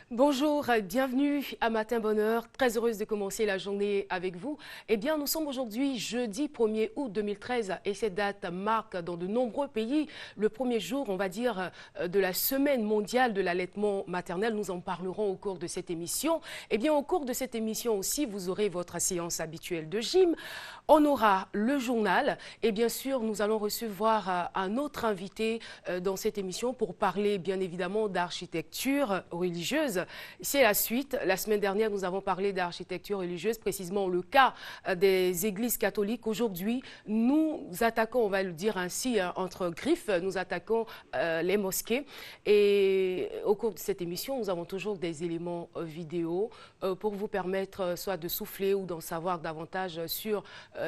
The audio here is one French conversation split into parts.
Bonjour, bienvenue à Matin Bonheur. Très heureuse de commencer la journée avec vous. Eh bien, nous sommes aujourd'hui jeudi 1er août 2013 et cette date marque dans de nombreux pays le premier jour, on va dire, de la semaine mondiale de l'allaitement maternel. Nous en parlerons au cours de cette émission. Eh bien, au cours de cette émission aussi, vous aurez votre séance habituelle de gym. On aura le journal et bien sûr, nous allons recevoir un autre invité dans cette émission pour parler bien évidemment d'architecture religieuse. C'est la suite. La semaine dernière, nous avons parlé d'architecture religieuse, précisément le cas des églises catholiques. Aujourd'hui, nous attaquons, on va le dire ainsi, entre griffes, nous attaquons les mosquées. Et au cours de cette émission, nous avons toujours des éléments vidéo pour vous permettre soit de souffler ou d'en savoir davantage sur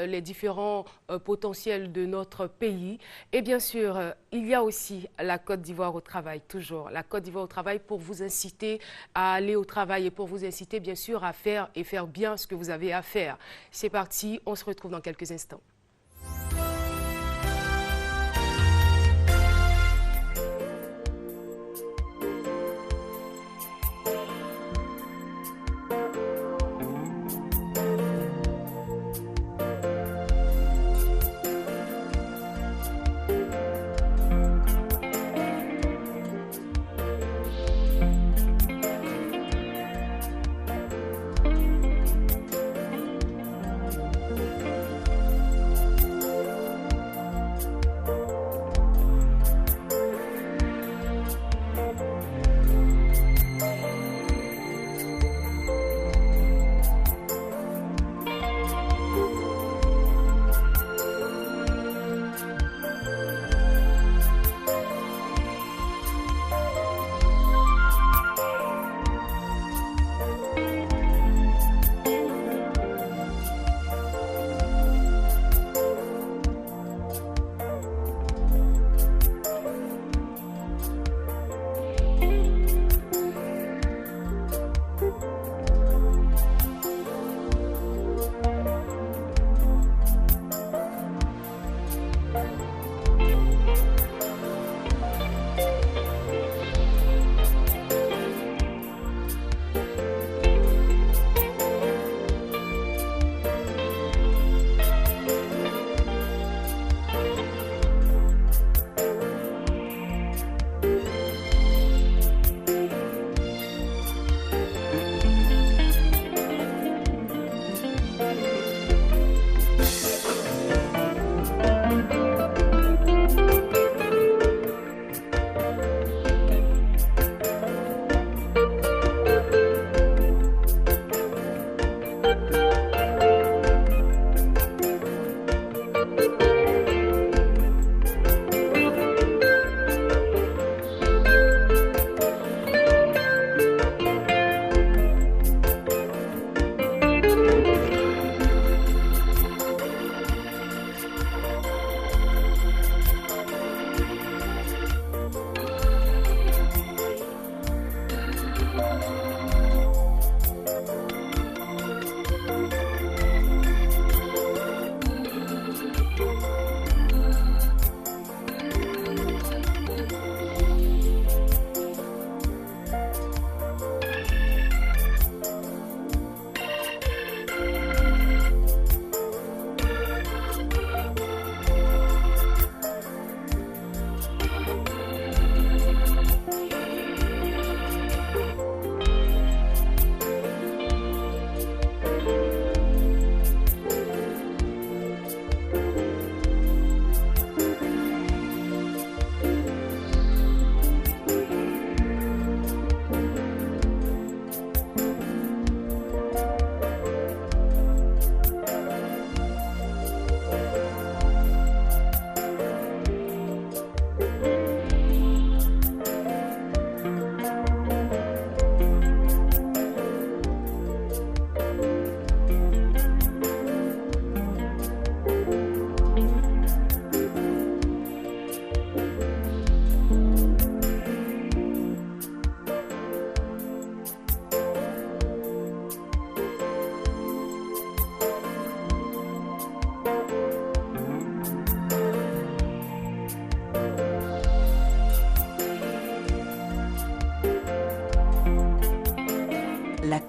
les différents potentiels de notre pays. Et bien sûr, il y a aussi la Côte d'Ivoire au travail, toujours. La Côte d'Ivoire au travail pour vous inciter à aller au travail et pour vous inciter bien sûr à faire et faire bien ce que vous avez à faire. C'est parti, on se retrouve dans quelques instants.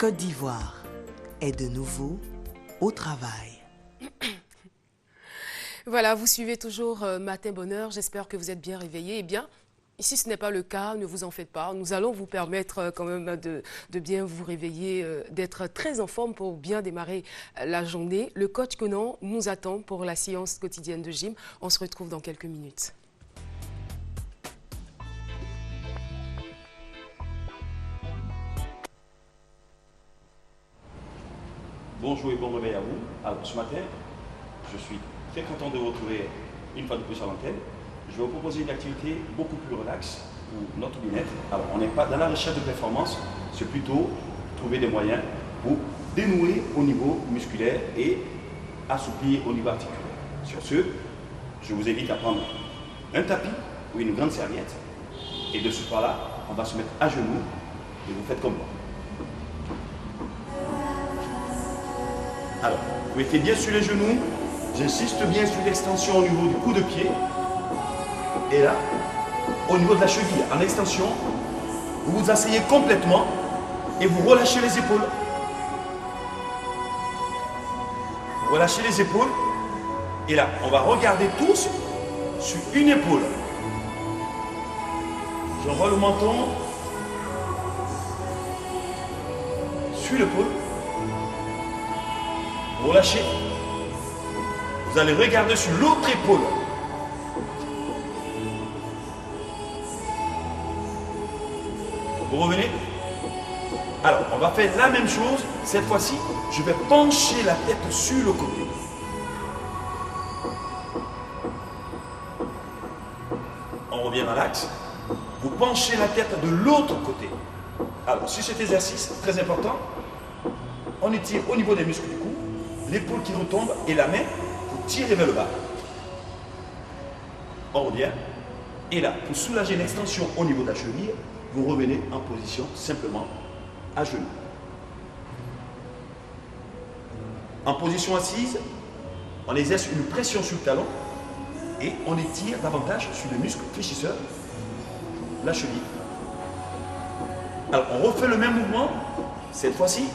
Côte d'Ivoire est de nouveau au travail. Voilà, vous suivez toujours Matin Bonheur. J'espère que vous êtes bien réveillés. Eh bien, si ce n'est pas le cas, ne vous en faites pas. Nous allons vous permettre quand même de bien vous réveiller, d'être très en forme pour bien démarrer la journée. Le coach Conan nous attend pour la séance quotidienne de gym. On se retrouve dans quelques minutes. Bonjour et bon réveil à vous. Alors ce matin, je suis très content de vous retrouver une fois de plus à l'antenne. Je vais vous proposer une activité beaucoup plus relaxe pour notre bien-être. Alors on n'est pas dans la recherche de performance, c'est plutôt trouver des moyens pour dénouer au niveau musculaire et assouplir au niveau articulaire. Sur ce, je vous invite à prendre un tapis ou une grande serviette et de ce pas-là, on va se mettre à genoux et vous faites comme moi. Alors, vous mettez bien sur les genoux, j'insiste bien sur l'extension au niveau du coup de pied. Et là, au niveau de la cheville, en extension, vous vous asseyez complètement et vous relâchez les épaules. Vous relâchez les épaules. Et là, on va regarder tous sur une épaule. J'envoie le menton sur l'épaule. Relâchez. Vous allez regarder sur l'autre épaule. Vous revenez. Alors, on va faire la même chose. Cette fois-ci, je vais pencher la tête sur le côté. On revient dans l'axe. Vous penchez la tête de l'autre côté. Alors, sur cet exercice, très important, on étire au niveau des muscles du cou. L'épaule qui retombe et la main, vous tirez vers le bas. On revient. Et là, pour soulager l'extension au niveau de la cheville, vous revenez en position simplement à genoux. En position assise, on exerce une pression sur le talon et on étire davantage sur le muscle fléchisseur, la cheville. Alors, on refait le même mouvement. Cette fois-ci,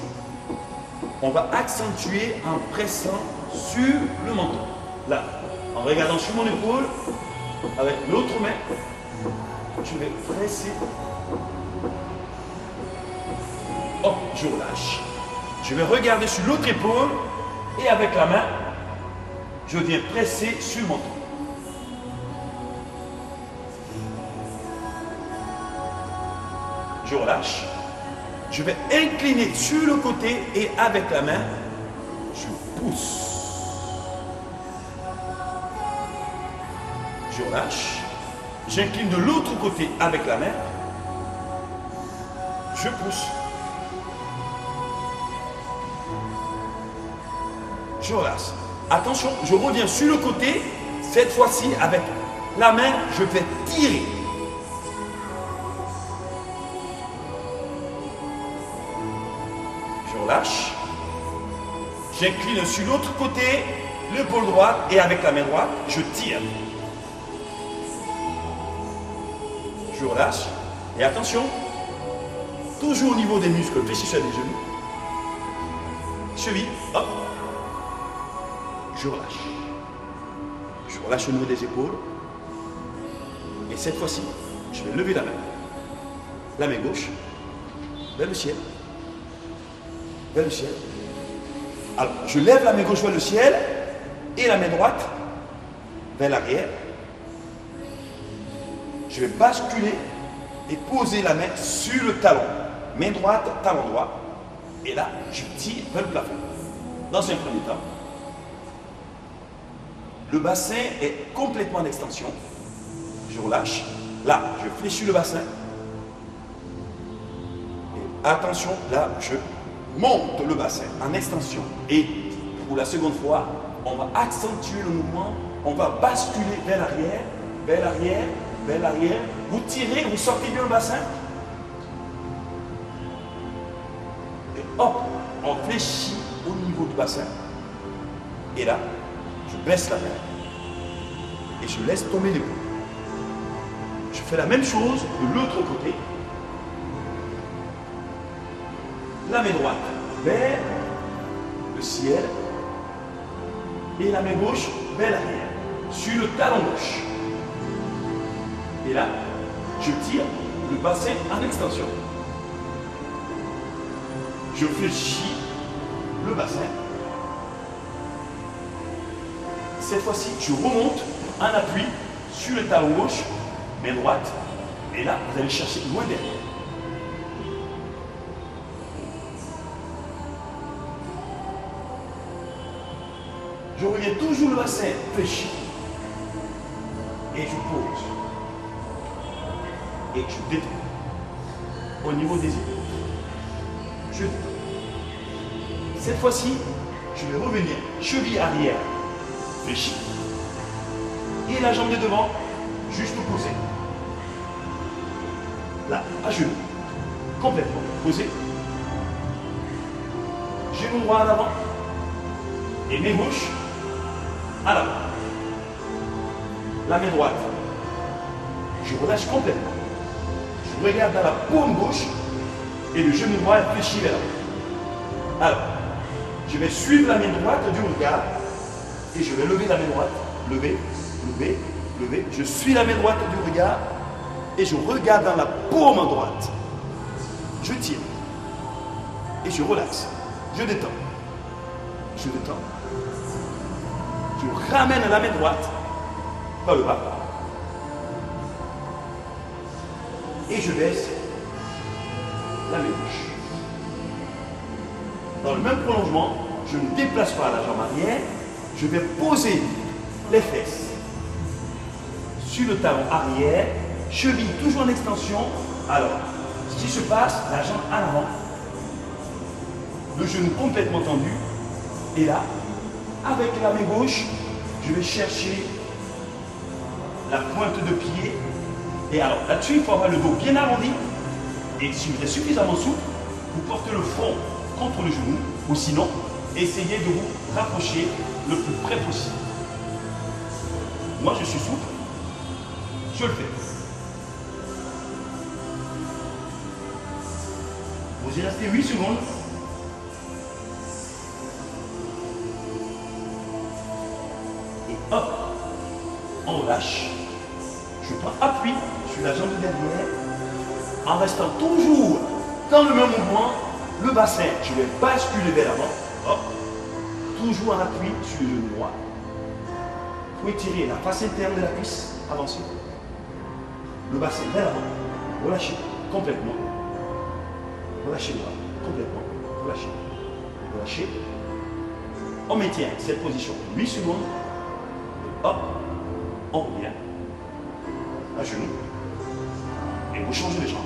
on va accentuer en pressant sur le menton. Là, en regardant sur mon épaule, avec l'autre main, je vais presser. Hop, je relâche. Je vais regarder sur l'autre épaule et avec la main, je viens presser sur le menton. Je relâche. Je vais incliner sur le côté et avec la main, je pousse. Je relâche. J'incline de l'autre côté avec la main. Je pousse. Je relâche. Attention, je reviens sur le côté. Cette fois-ci, avec la main, je vais tirer. Je relâche. J'incline sur l'autre côté, l'épaule droite, et avec la main droite, je tire. Je relâche. Et attention, toujours au niveau des muscles fléchisseurs des genoux. Cheville, hop. Je relâche. Je relâche au niveau des épaules. Et cette fois-ci, je vais lever la main. La main gauche, vers le ciel. Vers le ciel. Alors, je lève la main gauche vers le ciel et la main droite vers l'arrière. Je vais basculer et poser la main sur le talon. Main droite, talon droit. Et là, je tire vers le plafond. Dans un premier temps, le bassin est complètement en extension. Je relâche. Là, je fléchis le bassin. Et attention, là, je monte le bassin en extension. Et pour la seconde fois, on va accentuer le mouvement. On va basculer vers l'arrière, vers l'arrière, vers l'arrière. Vous tirez, vous sortez bien le bassin. Et hop, on fléchit au niveau du bassin. Et là, je baisse la main. Et je laisse tomber l'épaule. Je fais la même chose de l'autre côté. la main droite vers le ciel et la main gauche vers l'arrière, sur le talon gauche. Et là, je tire le bassin en extension. Je fléchis le bassin. Cette fois-ci, je remonte en appui sur le talon gauche, main droite. Et là, vous allez chercher loin derrière. Je reviens toujours le bassin fléchi. Et je pose. Et je détends. Au niveau des épaules. Je détends. Cette fois-ci, je vais revenir. Cheville arrière fléchi. Et la jambe de devant juste posée. Là, à genoux. Complètement posé. Genou droit en avant. Et main gauche à l'avant. La main droite. Je relâche complètement. Je regarde dans la paume gauche et le genou droit est fléchi vers l'avant. Alors, je vais suivre la main droite du regard et je vais lever la main droite. Lever, lever, lever. Je suis la main droite du regard et je regarde dans la paume droite. Je tire et je relaxe. Je détends. Je détends. Je ramène la main droite par le bas. Et je baisse la main gauche. Dans le même prolongement, je ne déplace pas la jambe arrière. Je vais poser les fesses sur le talon arrière, cheville toujours en extension. Alors, ce qui se passe, la jambe à l'avant, le genou complètement tendu. Et là, avec la main gauche, je vais chercher la pointe de pied. Et alors là-dessus, il faut avoir le dos bien arrondi. Et si vous êtes suffisamment souple, vous portez le front contre le genou. Ou sinon, essayez de vous rapprocher le plus près possible. Moi, je suis souple. Je le fais. Vous y restez 8 secondes. Et hop, on relâche. Je prends appui sur la jambe de derrière en restant toujours dans le même mouvement. Le bassin, je vais basculer vers l'avant. Hop. Toujours en appui sur le genou droit. Vous étirez la face interne de la cuisse, avancez. Le bassin vers l'avant. Relâchez complètement. Relâchez le bras complètement. Relâchez. Relâchez. On maintient cette position 8 secondes. Hop. On revient. À genoux. Et vous changez de jambe.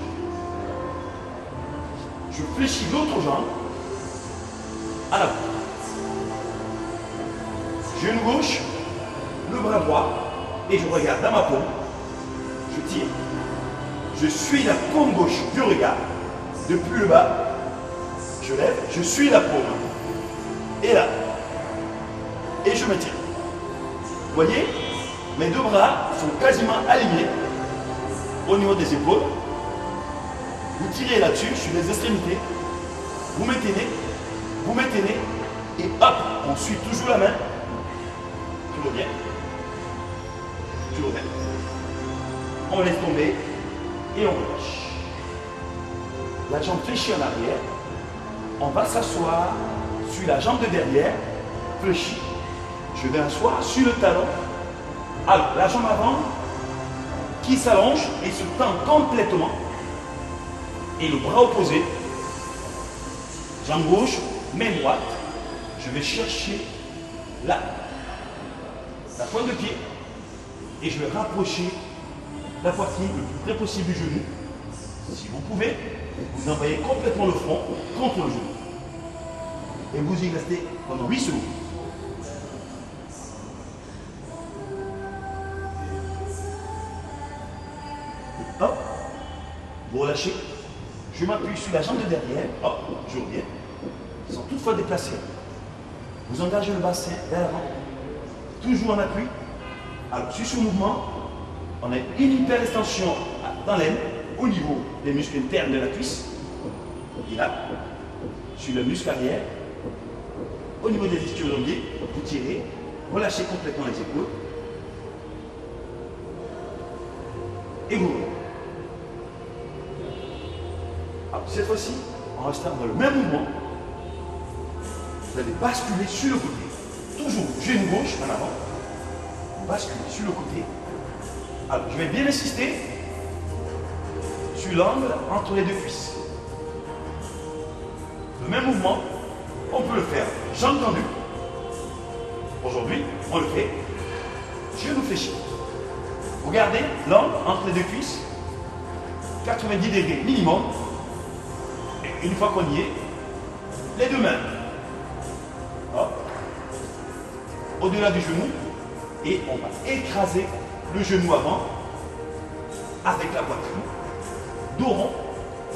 Je fléchis l'autre jambe à l'avant. Genou gauche, le bras droit, et je regarde dans ma paume. Je tire. Je suis la paume gauche du regard. Depuis le bas, je lève, je suis la paume. Et là. Et je me tire. Vous voyez, mes deux bras sont quasiment alignés au niveau des épaules. Vous tirez là-dessus, sur les extrémités. Vous maintenez, et hop, on suit toujours la main. Tu reviens. Tu reviens. On laisse tomber et on relâche. La jambe fléchie en arrière. On va s'asseoir sur la jambe de derrière, fléchie. Je vais asseoir sur le talon. Alors, la jambe avant qui s'allonge et se tend complètement. Et le bras opposé, jambe gauche, main droite, je vais chercher là, la pointe de pied, et je vais rapprocher la poitrine le plus près possible du genou. Si vous pouvez, vous envoyez complètement le front contre le genou. Et vous y restez pendant 8 secondes. Hop, vous relâchez. Je m'appuie sur la jambe de derrière, hop, je reviens, sans toutefois déplacer. Vous engagez le bassin vers l'avant, toujours en appui. Alors, sur ce mouvement, on a une hyper extension dans l'aine, au niveau des muscles internes de la cuisse. Et là, sur le muscle arrière. Au niveau des ischio-jambiers, vous tirez, relâchez complètement les épaules. Et vous roulez. Alors, cette fois-ci, en restant dans le même mouvement, vous allez basculer sur le côté. Toujours genou gauche en avant. Vous basculez sur le côté. Alors, je vais bien insister sur l'angle entre les deux cuisses. Le même mouvement, on peut le faire jambes tendues. Aujourd'hui, on le fait genou fléchi. Vous gardez l'angle entre les deux cuisses, 90 degrés minimum. Et une fois qu'on y est, les deux mains. Hop. Au-delà du genou. Et on va écraser le genou avant avec la poitrine. Dos rond.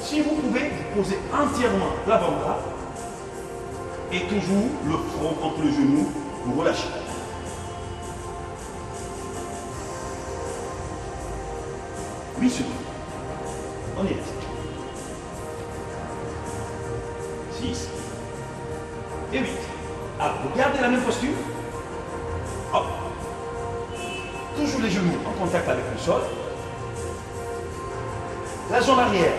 Si vous pouvez, vous posez entièrement l'avant-bras. Et toujours le front contre le genou, vous relâchez. Oui, secondes. On y reste. 6 et 8. Alors, vous gardez la même posture. Hop. Toujours les genoux en contact avec le sol. La jambe arrière.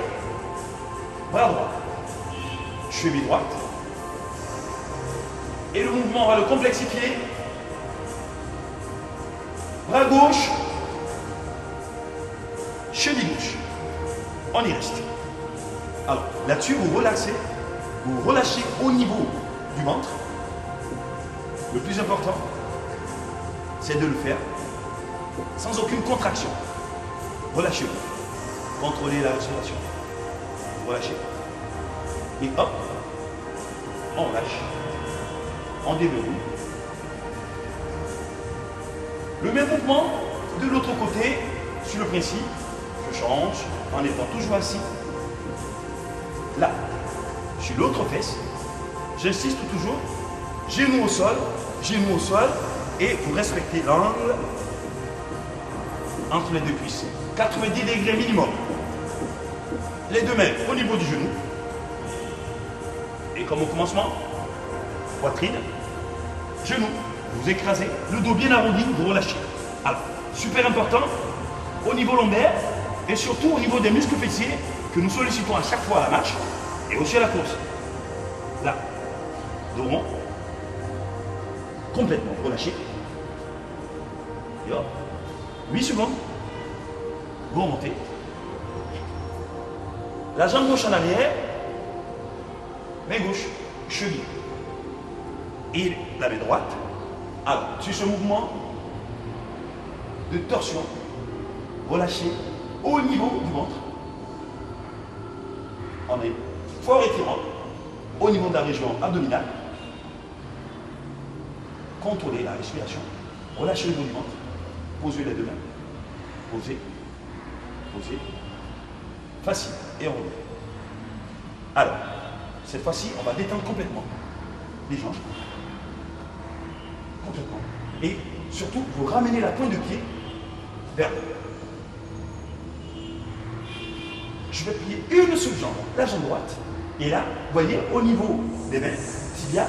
Bras droit. Cheville droite. Et le mouvement, on va le complexifier. Bras gauche. Cheville gauche. On y reste. Alors, là-dessus, vous relaxez. Vous relâchez au niveau du ventre. Le plus important, c'est de le faire sans aucune contraction. Relâchez-vous. Contrôlez la respiration. Relâchez. Et hop, on lâche. On déverrouille. Le même mouvement de l'autre côté, sur le principe, je change en étant toujours assis. Là, sur l'autre fesse, j'insiste toujours, genou au sol, et vous respectez l'angle entre les deux cuisses. 90 degrés minimum. Les deux mains au niveau du genou. Et comme au commencement, poitrine, genou, vous écrasez, le dos bien arrondi, vous relâchez. Alors, super important, au niveau lombaire, et surtout au niveau des muscles fessiers, que nous sollicitons à chaque fois à la marche, et aussi à la course. Là, dos rond, complètement relâché. Et hop, 8 secondes, vous remontez. La jambe gauche en arrière, main gauche, cheville. Et la main droite. Alors, sur ce mouvement de torsion, relâchez au niveau du ventre. On est fort étirant au niveau de la région abdominale. Contrôlez la respiration. Relâchez le niveau du ventre. Posez les deux mains. Posez. Posez. Facile. Et on revient. Alors, cette fois-ci, on va détendre complètement les jambes. Complètement. Et surtout, vous ramenez la pointe de pied vers le haut. Je vais plier une seule jambe, la jambe droite. Et là, vous voyez, au niveau des mains, tibia,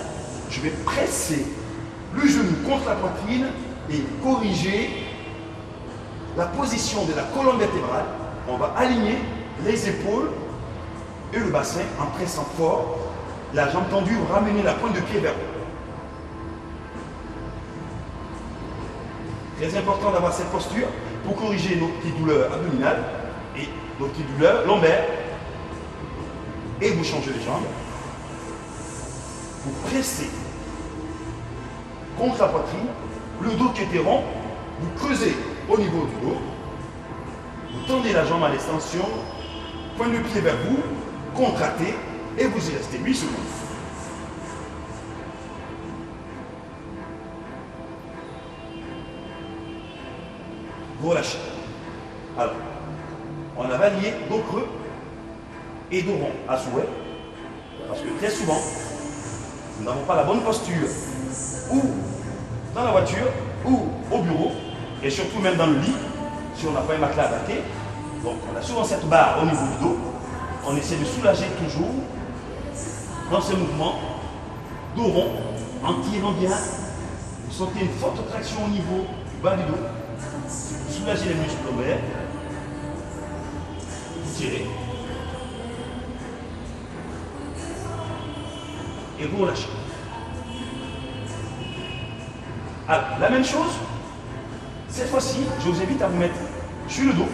je vais presser le genou contre la poitrine et corriger la position de la colonne vertébrale. On va aligner les épaules et le bassin en pressant fort. La jambe tendue, vous ramenez la pointe de pied vers le haut. Très important d'avoir cette posture pour corriger nos petites douleurs abdominales et nos petites douleurs lombaires. Et vous changez les jambes. Vous pressez contre la poitrine, le dos qui était rond, vous creusez au niveau du dos. Vous tendez la jambe à l'extension, pointe de pied vers vous, contractez et vous y restez 8 secondes. Vous relâchez. Alors, on a lié dos creux et dos rond à souhait. Parce que très souvent, nous n'avons pas la bonne posture ou dans la voiture ou au bureau et surtout même dans le lit si on n'a pas un matelas adapté. Donc on a souvent cette barre au niveau du dos. On essaie de soulager toujours dans ces mouvements dos rond, en tirant bien, vous sentez une forte traction au niveau du bas du dos. Vous soulagez les muscles lombaires. Vous tirez. Et vous relâchez. Alors, la même chose, cette fois-ci, je vous invite à vous mettre sur le dos.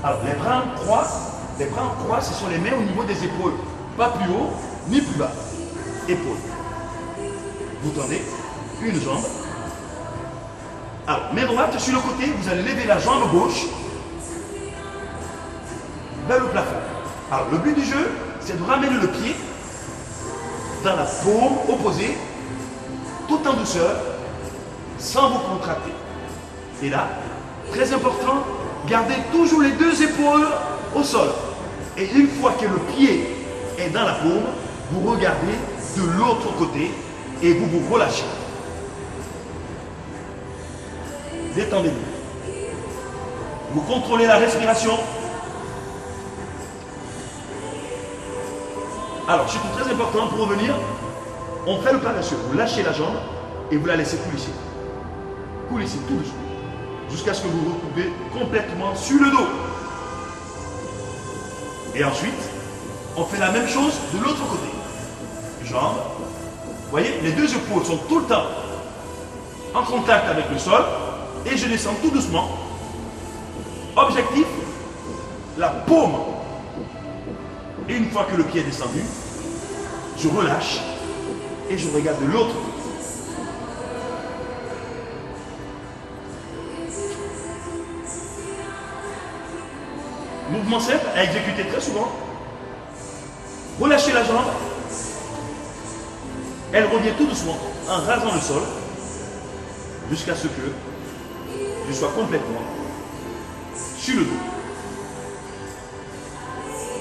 Alors, les bras en croix, ce sont les mains au niveau des épaules. Pas plus haut, ni plus bas. Épaules. Vous tendez une jambe. Alors, main droite sur le côté, vous allez lever la jambe gauche vers le plafond. Alors, le but du jeu, c'est de ramener le pied dans la paume opposée, tout en douceur, sans vous contracter. Et là, très important, gardez toujours les deux épaules au sol. Et une fois que le pied est dans la paume, vous regardez de l'autre côté et vous vous relâchez. Détendez-vous. Vous contrôlez la respiration. Alors, surtout très important, pour revenir, on fait le paresseux. Vous lâchez la jambe et vous la laissez coulisser. Coulissez tout doucement. Jusqu'à ce que vous vous retrouvez complètement sur le dos. Et ensuite, on fait la même chose de l'autre côté. Jambes. Vous voyez, les deux épaules sont tout le temps en contact avec le sol. Et je descends tout doucement. Objectif, la paume. Et une fois que le pied est descendu, je relâche et je regarde de l'autre côté. Mouvement simple à exécuter très souvent. Relâchez la jambe. Elle revient tout doucement en rasant le sol jusqu'à ce que je sois complètement sur le dos.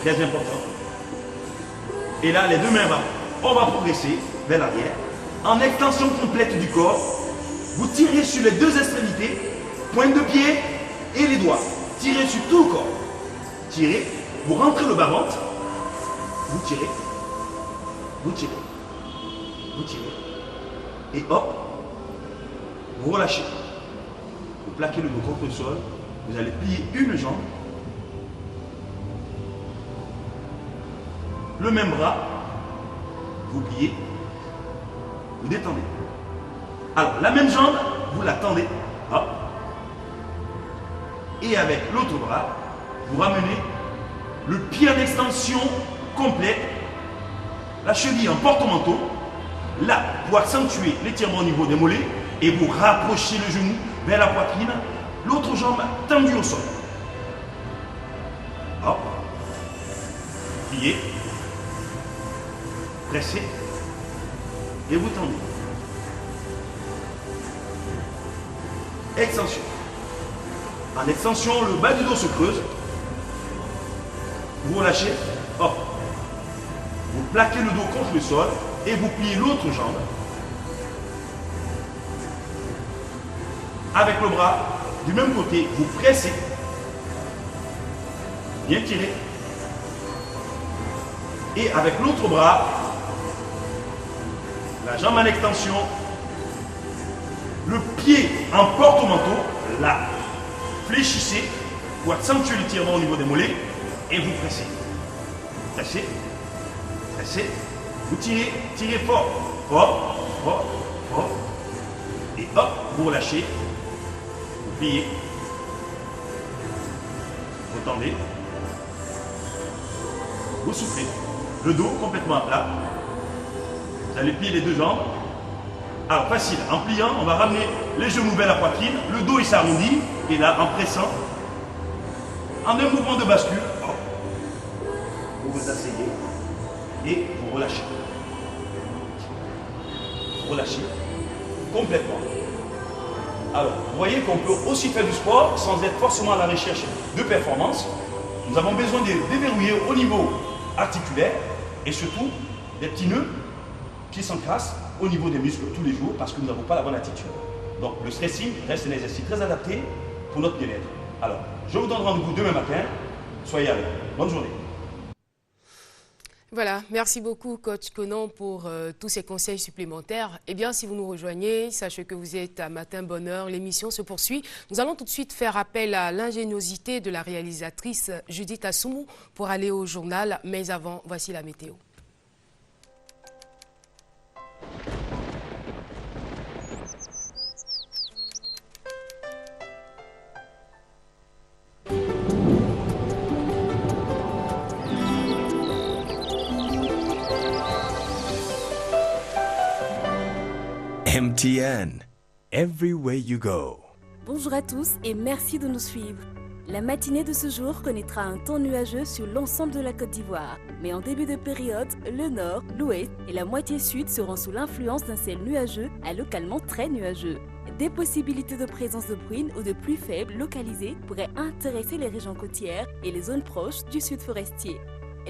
Très important. Et là, les deux mains bas. On va progresser vers l'arrière. En extension complète du corps, vous tirez sur les deux extrémités, pointe de pied et les doigts. Tirez sur tout le corps. Tirez, vous rentrez le bas-ventre, vous tirez, vous tirez, vous tirez, et hop, vous relâchez. Vous plaquez le dos contre le sol, vous allez plier une jambe, le même bras, vous pliez, vous détendez. Alors, la même jambe, vous la tendez, hop, et avec l'autre bras, vous ramenez le pied en extension complète, la cheville en porte-manteau, là, pour accentuer l'étirement au niveau des mollets, et vous rapprochez le genou vers la poitrine, l'autre jambe tendue au sol. Hop, pliez, pressez, et vous tendez. Extension. En extension, le bas du dos se creuse. Vous relâchez, hop. Vous plaquez le dos contre le sol et vous pliez l'autre jambe. Avec le bras, du même côté, vous pressez. Bien tiré. Et avec l'autre bras, la jambe en extension, le pied en porte-manteau, là. Fléchissez pour accentuer l'étirement au niveau des mollets. Et vous pressez. Pressez. Pressez. Vous tirez. Tirez fort. Fort. Fort. Fort. Et hop, vous relâchez. Vous pliez. Vous tendez. Vous soufflez. Le dos complètement à plat. Vous allez plier les deux jambes. Alors facile. En pliant, on va ramener les genoux vers la poitrine. Le dos il s'arrondit. Et là, en pressant, en un mouvement de bascule, vous vous asseyez et vous relâchez. Vous relâchez complètement. Alors, vous voyez qu'on peut aussi faire du sport sans être forcément à la recherche de performance. Nous avons besoin de déverrouiller au niveau articulaire et surtout des petits nœuds qui s'encrassent au niveau des muscles tous les jours parce que nous n'avons pas la bonne attitude. Donc, le stressing reste un exercice très adapté pour notre bien-être. Alors, je vous donne rendez-vous demain matin. Soyez à l'heure. Bonne journée. Voilà, merci beaucoup coach Conan pour tous ces conseils supplémentaires. Eh bien, si vous nous rejoignez, sachez que vous êtes à Matin Bonheur, l'émission se poursuit. Nous allons tout de suite faire appel à l'ingéniosité de la réalisatrice Judith Assoumou pour aller au journal. Mais avant, voici la météo. MTN, everywhere you go. Bonjour à tous et merci de nous suivre. La matinée de ce jour connaîtra un temps nuageux sur l'ensemble de la Côte d'Ivoire. Mais en début de période, le nord, l'ouest et la moitié sud seront sous l'influence d'un ciel nuageux à localement très nuageux. Des possibilités de présence de bruine ou de pluie faible localisées pourraient intéresser les régions côtières et les zones proches du sud forestier.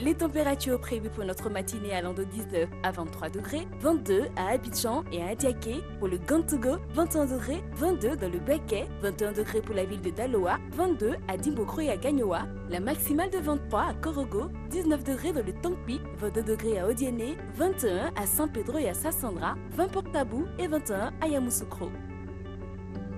Les températures prévues pour notre matinée allant de 19 à 23 degrés, 22 à Abidjan et à Adiaké, pour le Gantougo, 21 degrés, 22 dans le Béquet, 21 degrés pour la ville de Daloa, 22 à Dimbokro et à Gagnoa, la maximale de 23 à Korogo, 19 degrés dans le Tangpi, 22 degrés à Odiéné, 21 à San Pedro et à Sassandra, 20 pour Tabou et 21 à Yamoussoukro.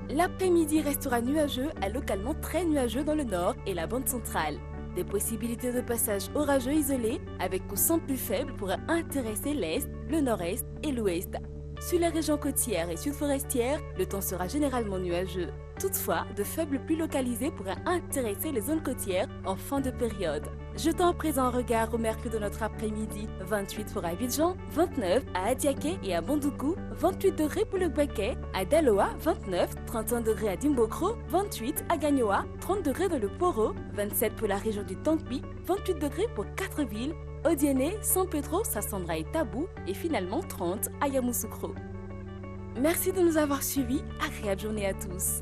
L'après-midi restera nuageux à localement très nuageux dans le nord et la bande centrale. Des possibilités de passage orageux isolés avec coup sans plus faible pourraient intéresser l'Est, le Nord-Est et l'Ouest. Sur les régions côtières et sud-forestières, le temps sera généralement nuageux. Toutefois, de faibles pluies localisées pourraient intéresser les zones côtières en fin de période. Jetons à présent un regard au mercure de notre après-midi. 28 pour Abidjan, 29 à Adiaké et à Bandoukou, 28 degrés pour le Béquet, à Daloa, 29, 31 degrés à Dimbokro, 28 à Gagnoa, 30 degrés dans le Poro, 27 pour la région du Tangpi, 28 degrés pour 4 villes, Odiéné, San Pedro, Sassandra et Tabou, et finalement 30 à Yamoussoukro. Merci de nous avoir suivis, agréable journée à tous.